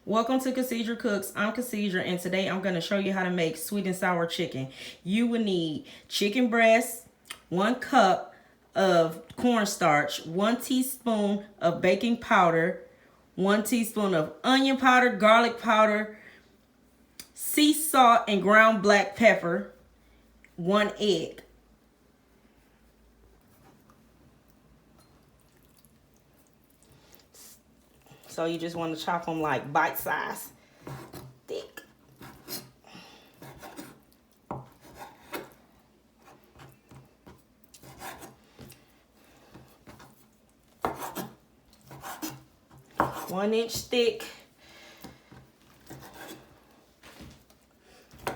Welcome to Caesar Cooks. I'm Caesar, and today I'm going to show you how to make sweet and sour chicken. You will need chicken breast, 1 cup of cornstarch, 1 teaspoon of baking powder, 1 teaspoon of onion powder, garlic powder, sea salt and ground black pepper, 1 egg. So you just want to chop them like bite size, thick. One-inch thick.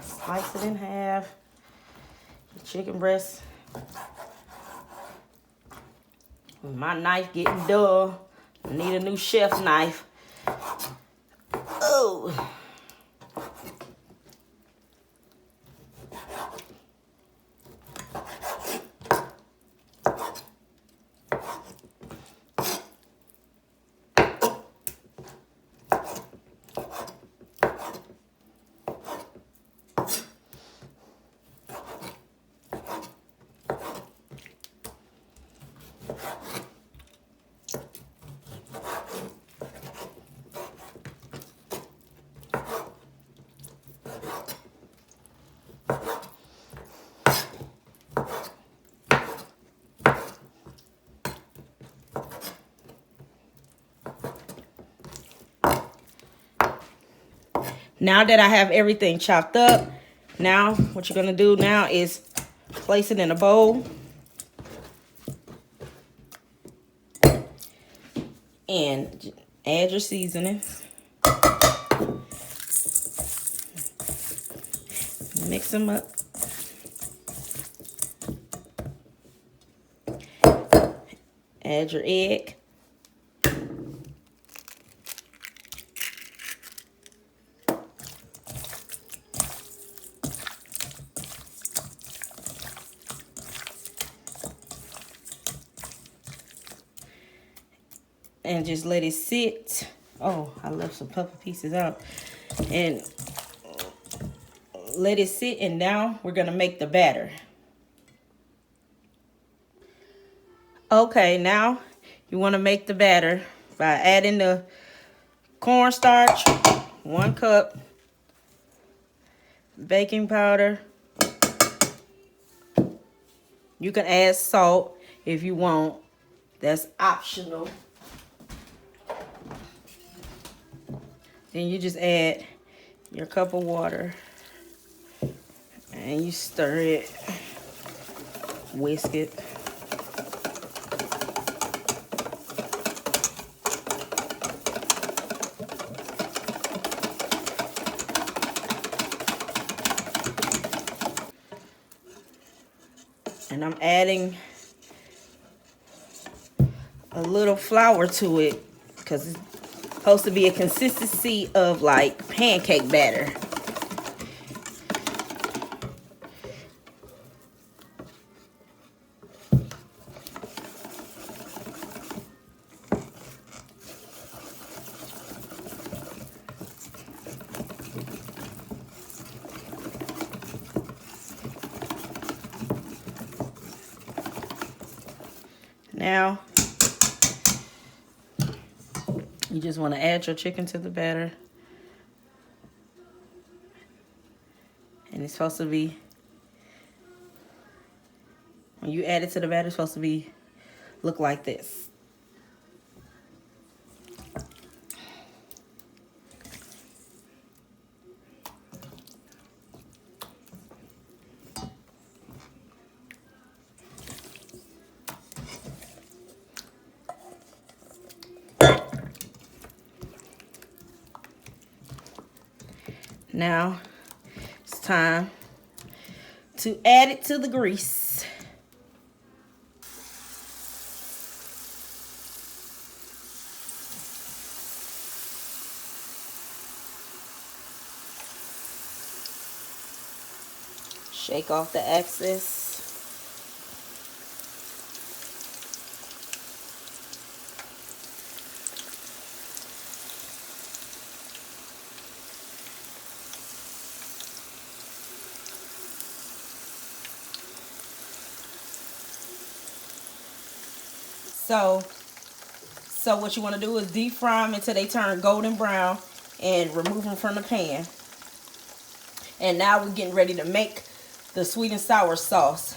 Slice it in half. The chicken breast. My knife getting dull. I need a new chef's knife. Oh. Now that I have everything chopped up, now what you're going to do now is place it in a bowl and add your seasoning. Mix them up. Add your egg. And just let it sit. Oh, I left some pepper pieces out. And let it sit, and now we're gonna make the batter. Okay, now you wanna make the batter by adding the cornstarch, 1 cup, baking powder. You can add salt if you want. That's optional. Then you just add your cup of water and you stir it, whisk it. And I'm adding a little flour to it because it's supposed to be a consistency of like pancake batter. Now, you just want to add your chicken to the batter. And it's supposed to be, when you add it to the batter, it's supposed to be, look like this. Now, it's time to add it to the grease. Shake off the excess. So what you want to do is deep fry them until they turn golden brown and remove them from the pan. And now we're getting ready to make the sweet and sour sauce.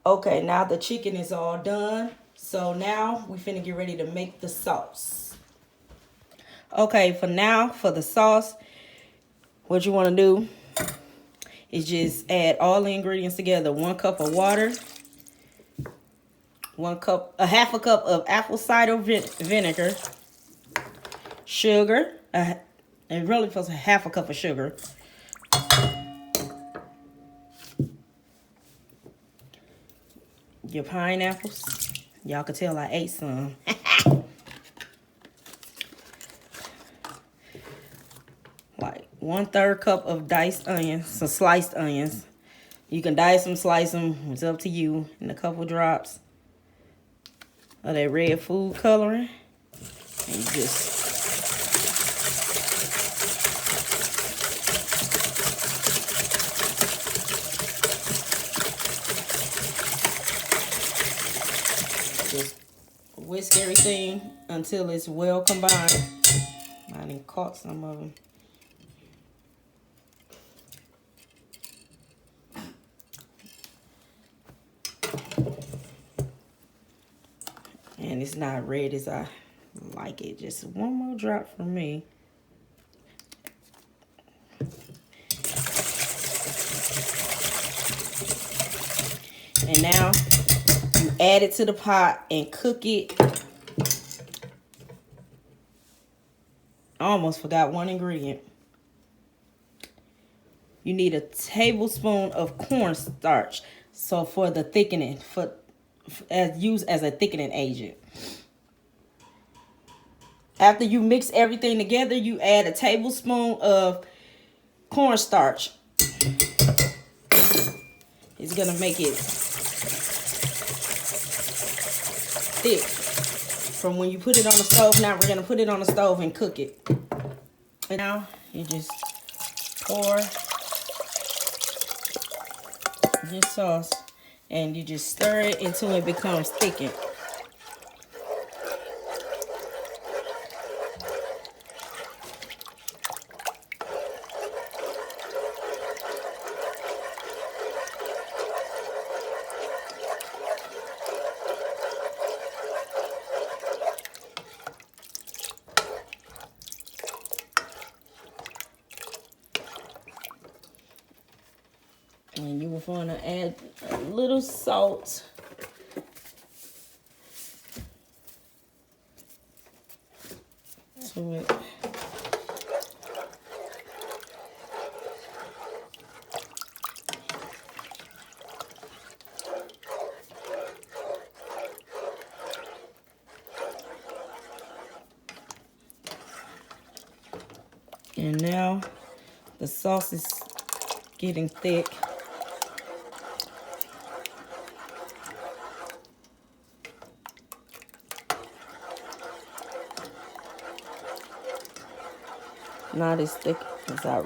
Okay, now the chicken is all done. So now we finna get ready to make the sauce. Okay, for the sauce, what you want to do is just add all the ingredients together. 1 cup of water, half a cup of apple cider vinegar, sugar, and really supposed to half a cup of sugar, your pineapples. Y'all can tell I ate some. Like 1/3 cup of diced onions, some sliced onions. You can dice them, slice them, it's up to you. And a couple drops of that red food coloring. And just whisk everything until it's well combined. I done caught some of them. And it's not red as I like it. Just one more drop for me. And now you add it to the pot and cook it. I almost forgot one ingredient. You need a tablespoon of cornstarch. So for the thickening, used as a thickening agent. After you mix everything together, you add a tablespoon of cornstarch. It's gonna make it thick. From when you put it on the stove, now we're gonna put it on the stove and cook it. And now you just pour your sauce and you just stir it until it becomes thickened. And you will want to add a little salt. To it. And now the sauce is getting thick. Not as thick as I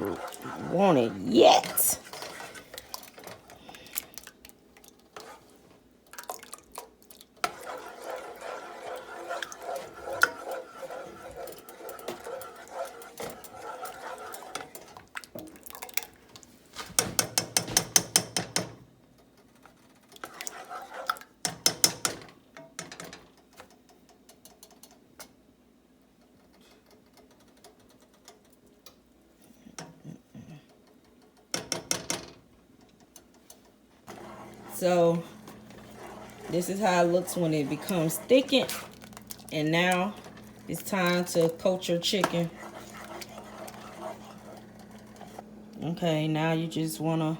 want it yet. So this is how it looks when it becomes thickened. And now it's time to coat your chicken. Okay, now you just want to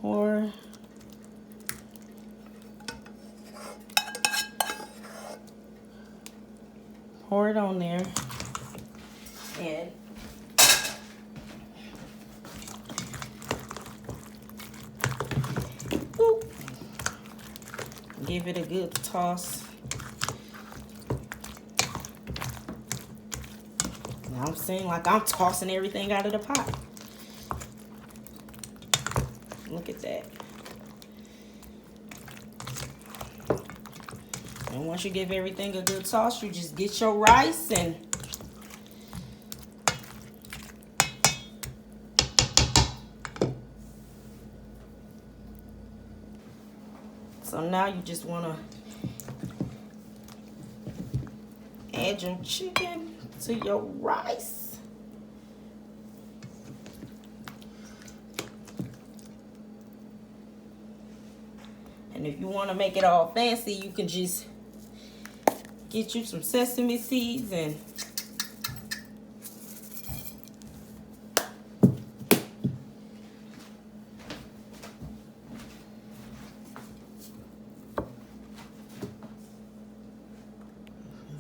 pour it on there. And give it a good toss. Now I'm saying like I'm tossing everything out of the pot. Look at that. And once you give everything a good toss, you just get your rice and so now you just want to add your chicken to your rice. And if you want to make it all fancy, you can just get you some sesame seeds and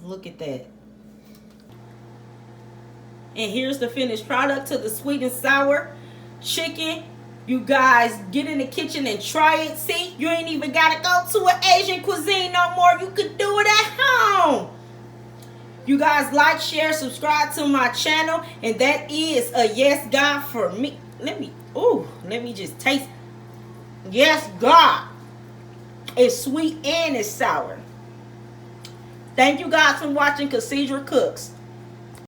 look at that. And here's the finished product to the sweet and sour chicken. You guys get in the kitchen and try it. See, you ain't even got to go to an Asian cuisine no more. You can do it at home. You guys like, share, subscribe to my channel. And that is a yes, God, for me. Let me just taste. Yes, God. It's sweet and it's sour. Thank you guys for watching Cathedral Cooks.